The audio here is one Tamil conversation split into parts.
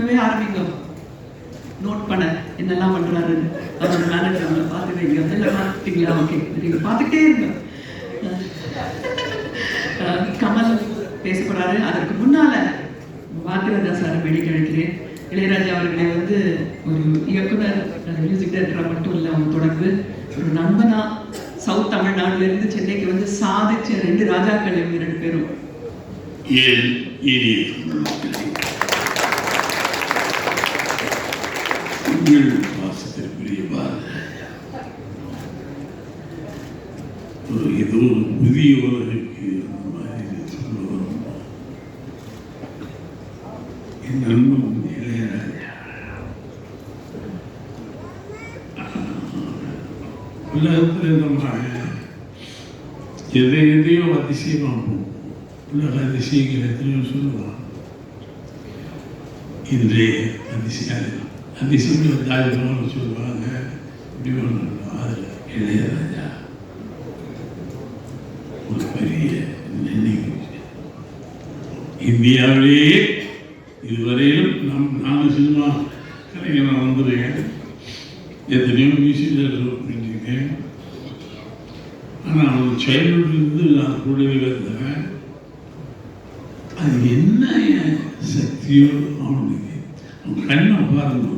இப்பவே ஆரம்பிங்க நோட் பண்ண என்னெல்லாம் பண்றாரு அவரோட மேனேஜர்ல பார்த்து வைங்க. அதெல்லாம் பார்த்துட்டீங்களா? ஓகே, நீங்க பார்த்துட்டே இருங்க. கமல் பேச போறாரு. அதற்கு முன்னால பாரதிராஜா சார் வேடிக்கை அழைக்கிறேன். இளையராஜா அவர்களை வந்து ஒரு இயக்குனர், மியூசிக் டைரக்டரா மட்டும் இல்லை, அவங்க தொடர்பு ஒரு நண்பனா சவுத் தமிழ்நாடுல இருந்து சென்னைக்கு வந்து சாதிச்ச 2 ராஜாக்கள் இவங்க 2 பேரும். ஏதோ புதிய உலகிற்கு சொல்ல வரும் என் நண்பன் இளையராஜா. உலகத்தில் நம்ம எதையோ அதிசயமாகும். உலக அதிசயங்கள் எத்தனையோ சொல்லுவான். இன்றைய அதிசயங்கள் தாய்மான்னு சொல்லுவாங்க. இப்படி ஒன்று அதில் இளையராஜா ஒரு பெரிய நினைவு. இந்தியாவிலேயே இதுவரையிலும் நானும் சினிமா கலைஞராக வந்துருக்கேன், எத்தனையோ மியூசிக் டைரக்டர் பண்ணியிருக்கேன். ஆனால் அவன் சைல்ட்ஹுட்லேருந்து நான் கூடவே வந்தேன். அது என்ன சக்தியோ அவனுக்கு, அவன் கண்ணை பாருங்க,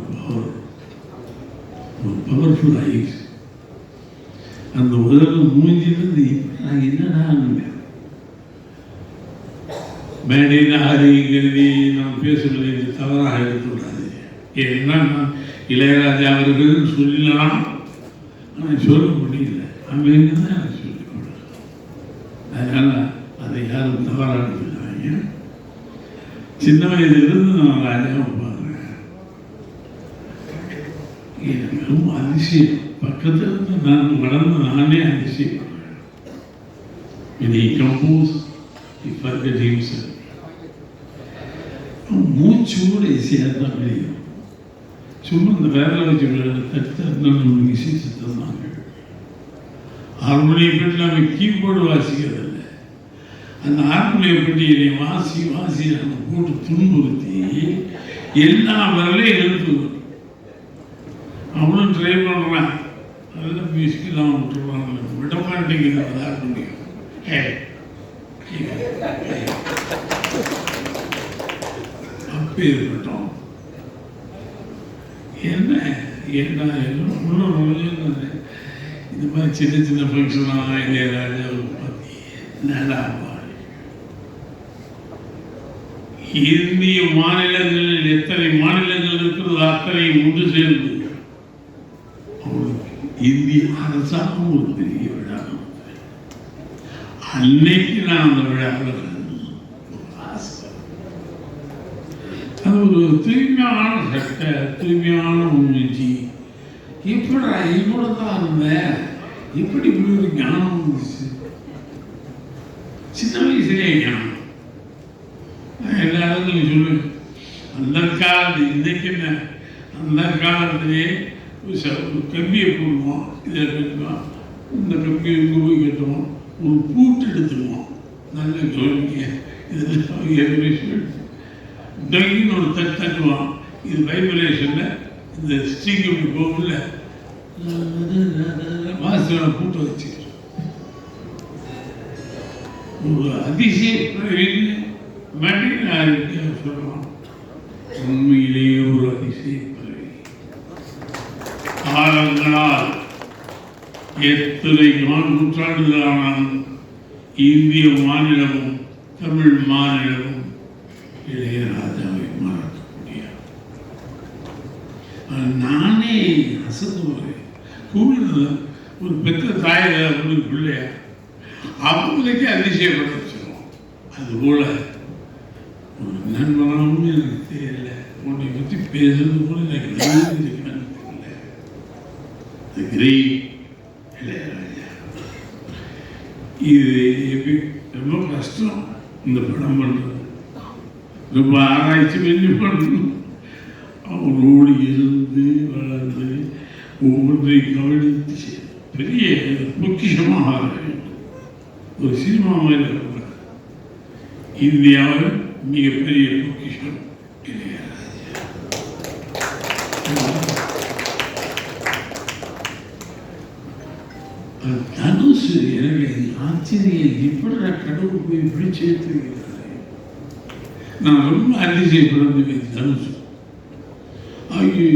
ஒரு பவர்ஃபுல் ஐஸ். அந்த உலகம் மூஞ்சிலிருந்து நான் என்னடா மேடையில் ஆதிங்கிறது நான் பேசவில்லை என்று தவறாக எடுத்துவிடாது. ஏன்னா நான் இளையராஜா அவர்கள் சொல்லலாம், ஆனால் சொல்ல முடியல. அங்கே தான் எனக்கு சொல்லிக் கொடுறேன். அதனால் அதை யாரும் தவறாக எடுத்துக்கிறாங்க. சின்ன வயதிலிருந்து நான் ராஜாவை பார்க்குறேன். எனக்கு ரொம்ப அதிசயம். பக்கத்தில் இருந்து நான் வளர்ந்து நானே அதிசயம். இதை கம்போஸ் மூச்சு கூட இசையாக தான் முடியும். சும்மா இந்த வேலை வச்சு தட்டு இசைச்சு தந்தாங்க. ஹார்மோனியம் பெட்டி நம்ம கீபோர்டு வாசிக்கிறதில்ல. அந்த ஹார்மோனியம் பெட்டியை வாசி நம்ம போட்டு துன்புறுத்தி எல்லா வரலையும் எழுத்து அவனும் ட்ரை பண்ணுறான். நல்ல மியூசிக்கெல்லாம் விட்டுருவாங்க, விட மாட்டேங்குது. அதான் முடியும். அப்பேற்பட்டோம். என்ன இன்னும் இந்த மாதிரி சின்ன ஃபங்க்ஷனாக இளையராஜாவுக்கு பார்த்தீங்கன்னா இந்திய மாநிலங்களில் எத்தனை மாநிலங்கள் இருக்கிறதோ அத்தனை ஒன்று சேர்ந்து இந்திய அரசாங்கம் ஒரு பெரிய விழா. அன்னைக்கு நான் அந்த விழாவில் அது ஒரு தூய்மையான சட்டை, தூய்மையான மூஞ்சி. எப்படா இவ்வளோ தான் இருந்தேன், எப்படி இப்படி ஒரு ஞானம் வந்துச்சு? சின்ன வயசுலேயே ஞானம். நான் எல்லா இடத்துலையும் சொல்லுவேன், அந்த காலத்து இன்றைக்கு என்ன, அந்த காலத்திலே ஒரு கம்பியை போடுவோம், இதை கட்டுவோம், இந்த கம்பியை இங்கே போய் கட்டுவோம், ஒரு பூட்டு எடுத்துக்குவோம். நல்ல கவனிக்க இதில் டொங்கின்னு ஒரு தட்டுவான். இது வைப்ரேஷனில் இந்த ஸ்ட்ரிங் இப்படி போகல வாசனை பூட்டை வச்சு ஒரு அதிசய பிறவின்னு சொல்லுவான். உண்மையிலேயே ஒரு அதிசய பிறவி. காலங்களால் எத்தனை நூற்றாண்டுகளான இந்திய மாநிலமும் தமிழ் மாநிலமும் இளையராஜாவை மறக்க முடியாது. நானே அசந்து போகிறேன். கூடுதல் ஒரு பெற்ற தாயை ஒரு பிள்ளைய அவங்களுக்கே அதிசயப்பட வச்சிருவோம். அதுபோல ஒரு நண்பனாகவும் எனக்கு தெரியல, உன்னை பற்றி பேசுறது கூட எனக்கு தெரியல. இளையராஜா இது ரொம்ப கஷ்டம். இந்த படம் பண்ணுறது ரொம்ப ஆராய்ச்சி பண்ணி பண்ணணும். அவரோடு இருந்து வளர்ந்து ஒவ்வொன்றை கவனித்து பெரிய பொக்கிஷமாக ஆக வேண்டும். ஒரு சினிமா மாதிரி இருக்கிறார். இந்தியாவில் மிகப்பெரிய பொக்கிஷம் இளையராஜா. தனுசு எனக்கு ஆச்சரியம், இப்படி கடவுள் போய் இப்படி சேர்த்துருக்கிறாரு. நான் ரொம்ப அதிசயப்படுறது தனுசு. ஐயோ,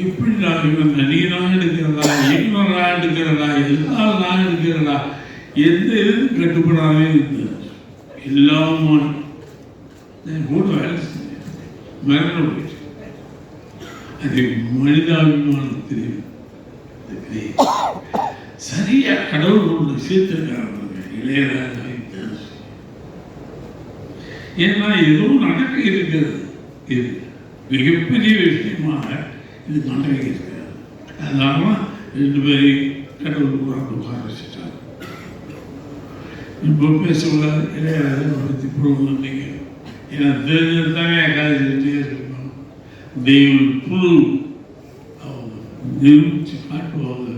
எப்படி நான் இவன் நடிகனாக எடுக்கிறதா, இயக்குனராக எடுக்கிறதா, எல்லாம் நான் எடுக்கிறதா, எந்த இதுவும் கட்டுப்படாமே இருந்தது. எல்லாமான கூட வேலை செஞ்சேன், மரணம் போயிடுச்சு. அது மனிதாபிமானம் தெரியும். சரியா கடவுள் ஒன்று சேர்த்திருக்காங்க இளையராஜா. ஏன்னா எதுவும் நடக்க இருக்கிறது, இது மிகப்பெரிய விஷயமாக இது நடக்க இருக்கிறது. அதனால ரெண்டு பேரையும் கடவுள் உட்கார வச்சுட்டார். இப்போ பேசக்கூடாது இளையராஜா பற்றி போகணும். நீங்கள் ஏன்னா தெரிஞ்சிருந்தாங்க கதைச்சிட்டே இருக்கணும். தெய்வம் புழு அவங்க நிரூபிச்சு காட்டுவாங்க.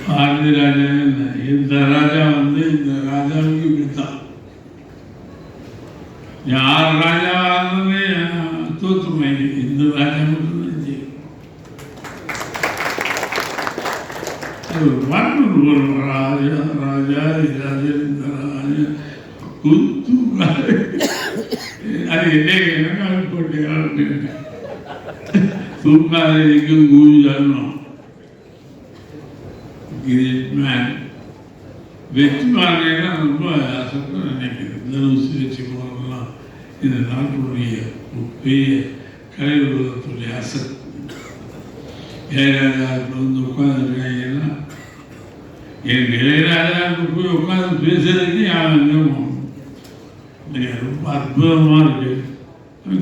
பாரதி ராஜா இந்த ராஜா இந்த ராஜாவுக்கு இப்படித்தான். யார் ராஜாவாகவே தோற்றுமை, இந்த ராஜா மட்டும்தான் செய்யும். அது ஒரு ராஜா ராஜா ராஜா இந்த ராஜா குத்து அது என்ன போட்டு தூக்காதைக்கும் கூஜானோம். வெற்றிமாறனா ரொம்ப அசத்தை நினைக்கிறேன். தனுசு வச்சு போனதெல்லாம் இந்த நாட்டுடைய பெரிய கலை உலகத்துடைய அசத். இளையராஜாவுக்கு உட்காந்துருக்காங்கன்னா எனக்கு இளையராஜாவுக்கு போய் உட்காந்து பேசுறதுக்கு யாரும் ரொம்ப அற்புதமாக இருக்கு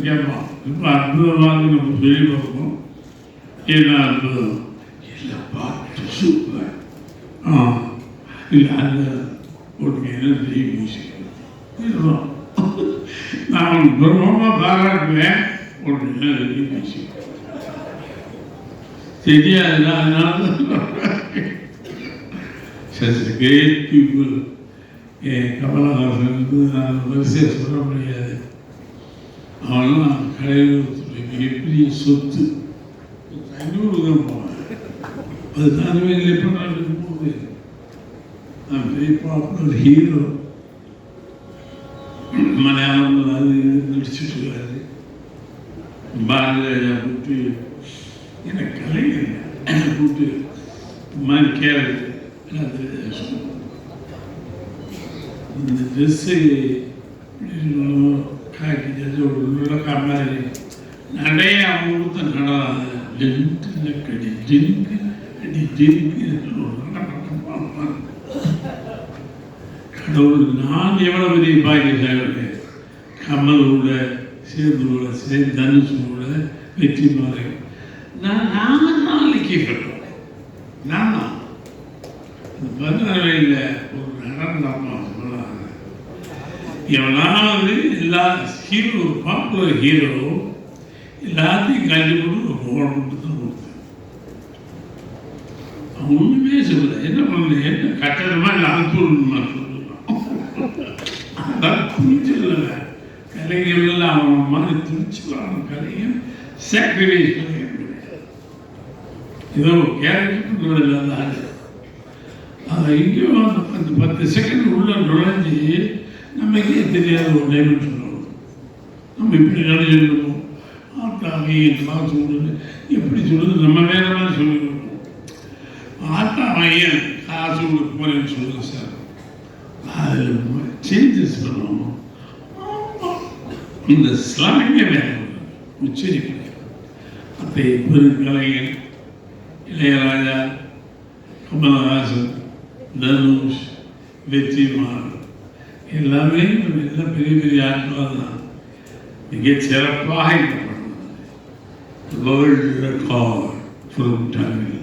கேட்பான். ரொம்ப அற்புதமாக இருக்கு, நம்ம சொல்லி பார்ப்போம். என்ன அற்புதம் இல்லை, பாட்டு சூப்பர். இல்லை அந்த போட்டுக்கீங்கன்னா தெரிய மியூசிக் நான் பிரம்மமாக பாராட்டுவேன். போட்டுக்கீங்கன்னா தெரிய மியூசிக் தெரியாது. அதனால கிரேட் பீப்புள். கமலஹாசன் வந்து நான் வரிசையாக சொல்ல முடியாது. அவெல்லாம் கலைஞர்களுடைய மிகப்பெரிய சொத்து. 500 தான் போவேன். அது தானே எப்போ நான் இருக்கும்போது நான் பெரிய பாப்புலர் ஹீரோ. மலையாளம் அது நடிச்சுட்டு இருக்காரு. பாரதி ராஜா கூப்பிட்டு எனக்கு கலைஞர் கூப்பிட்டு மாதிரி கேரக்டர் இந்த ட்ரெஸ்ஸு காக்கி ட்ரெஸ்ஸு ஒரு மாதிரி நடைய அவங்க கொடுத்த நடனம் டென்ட்டு கடி டென்க்கு அடி டென்க்கு கடவுள். நான் எவ்வளோ பெரிய பாக்கியசாலி. கமலோட சேர்ந்து தனுஷோட வெற்றி மாறி நான் லிக்கிப்பட்டோம். நான் இந்த 16 ஒரு நடனமா சொன்னாங்க. எவனாவது எல்லா ஹீரோ, பாப்புலர் ஹீரோ எல்லாத்தையும் கண்டுபிடிச்சு ஒரு ஓடம்பு தான் கொடுத்தேன். அவன் ஒன்றுமே சொல்லலை. என்ன பண்ணல, என்ன கட்டணமா இல்லை அனுப்பணுமா சொல்லலாம். அதான் துணிச்சல் கலைஞர்கள் அவன் மாதிரி துணிச்சலான கலைஞர் சாக்ரிஃபைஸ் பண்ண ஏதோ கேரக்டர் இல்லாத அதை இங்கேயும் அந்த 10 செகண்ட் உள்ள நுழைஞ்சி நமக்கே தெரியாத ஒரு டைமென்ஷன் வரும். நம்ம இப்படி நினைச்சிருக்கோம். காசு கொடுத்து எப்படி சொல்லுது, நம்ம வேற மாதிரி சொல்லிருக்கோம். ஏன் காசு கொடுக்க போறேன்னு சொல்லுங்க சார், அதில் சேஞ்சஸ் பண்ணுவோம். இந்த ஸ்லாங்கே வேணும், உச்சரிப்பு. அப்போ பெருங்கலைஞர் இளையராஜா, கமலஹாசன், தனுஷ், வெற்றிமாறன் எல்லாமே எல்லாம் பெரிய பெரிய ஆட்களாக தான் மிகச் சிறப்பாக வேர்ல்டு ரெக்கார்ட் ஃப்ரம் தமிழ்.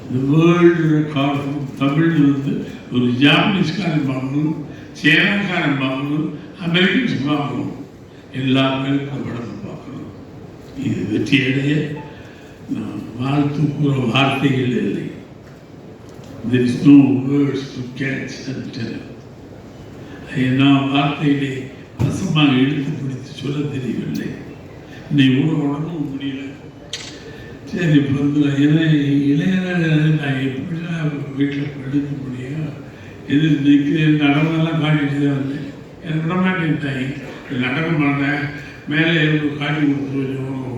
இந்த வேர்ல்டு ரெக்கார்ட் ஃப்ரம் தமிழ் வந்து ஒரு ஜாப்பனீஸ்காரன் பார்க்கணும், சைனாக்காரன் பார்க்கணும், அமெரிக்கன்ஸ் பார்க்கணும், எல்லாருமே படத்தை பார்க்கணும். இது வெற்றியடைய வாழ்த்து கூற வார்த்தைகள் இல்லை. There is no words to catch and tell. ஏன்னா வார்த்தைகளை ரசமாக எடுத்து பிடித்து சொல்ல தெரியவில்லை. நீ கூட உடம்பு முடியல. சரி இப்போ வந்து ஏன்னா இளையராஜா நான் எப்படிலாம் வீட்டில் படுக்க முடியும், இது நிற்கிற நடனெல்லாம் காட்டிட்டு தான் வந்தேன். எனக்கு விட மாட்டேன்ட்டாங்க, நடக்க மாட்டேன், மேலே காட்டி கொடுத்து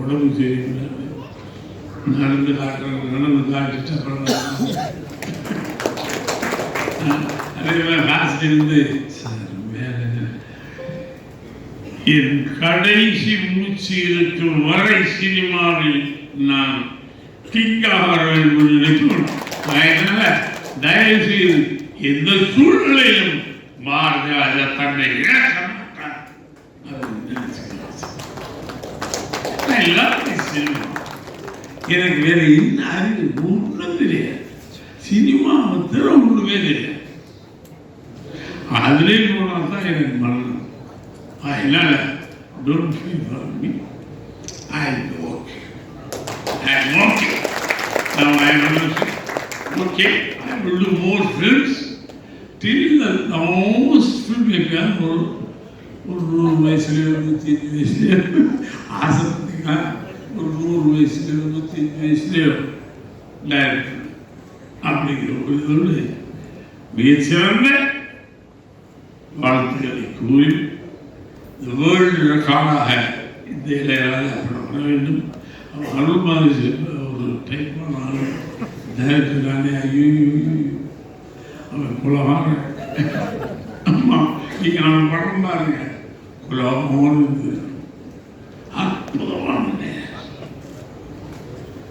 உடம்பு சரியில்லை, நடந்து காட்டுறேன், நடந்து காட்டிட்டு அப்புறம் அதே மாதிரி காசு இருந்து சார் மேலே என் கடைசி மூச்சு இருக்கும் வரை சினிமாவில் நான் கிங்காக வேண்டும் என்று நினைக்கிறோம். அதனால தயவு செய்து எந்த சூழ்நிலையிலும் பாரதியார் தன்னை இழக்க மாட்டார். எனக்கு வேற என்ன அறிவு ஒன்றும் தெரியாது, சினிமா தவிர ஒன்றுமே தெரியாது. அதிலே போனால் தான் எனக்கு மரணம். அதனால don't feel for me, I am okay. I am okay. Now I am okay. I will do more films till the most film எப்பயாவது ஒரு 100 வயசுலையோ 105 வயசுலையோ ஆசைப்பட்டீங்கன்னா ஒரு 100 வயசுலையோ 105 வயசுலையோ டைரக்டர் அப்படிங்கிற ஒரு இதோடு மிகச்சிறந்த வாழ்த்துக்களை கூறி வேர்ல்டு ரெக்கார்டாக இந்த இளையராஜா பண்ண வேண்டும். அருள் மாதிரி ஒரு டைப்பான ஆள் டைரக்டரானே. ஐயோ அவன் குலவான அம்மா நீங்கள் நம்ம படம் பாருங்க, குலவானது அற்புதமான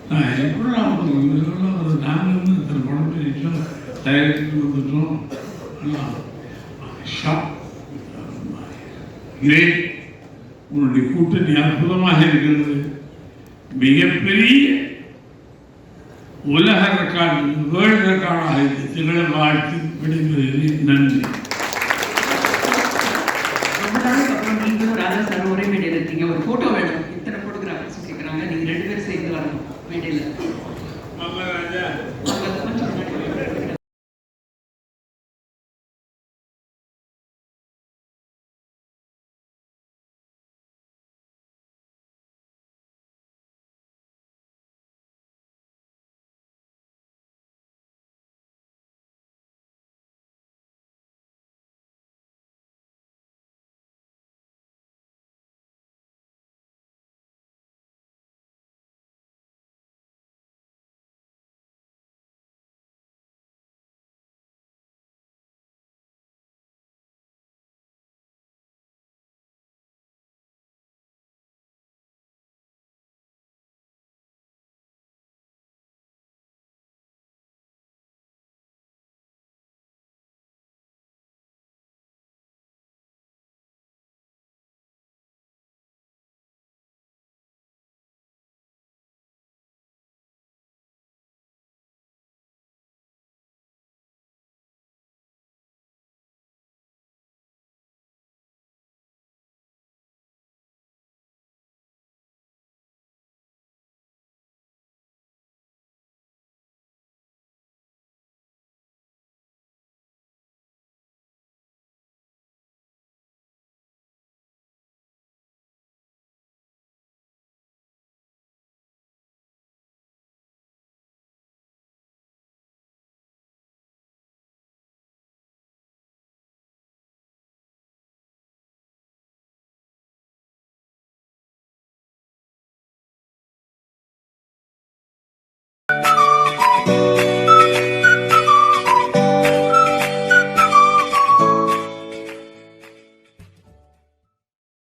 நான் எப்படி ஒரு நாங்கள் வந்து இத்தனை படம் பண்ணிட்டோம், டைரக்டர் வந்துட்டோம். ஆனால் ஷாப் கிரேட், உன்னுடைய கூட்டணி அற்புதமாக இருக்கிறது. மிகப்பெரிய உலக ரெக்கார்டு, வேர்ல்டு ரெக்கார்டாக திகழ வாழ்த்து விடைபெறுகிறேன். நன்றி.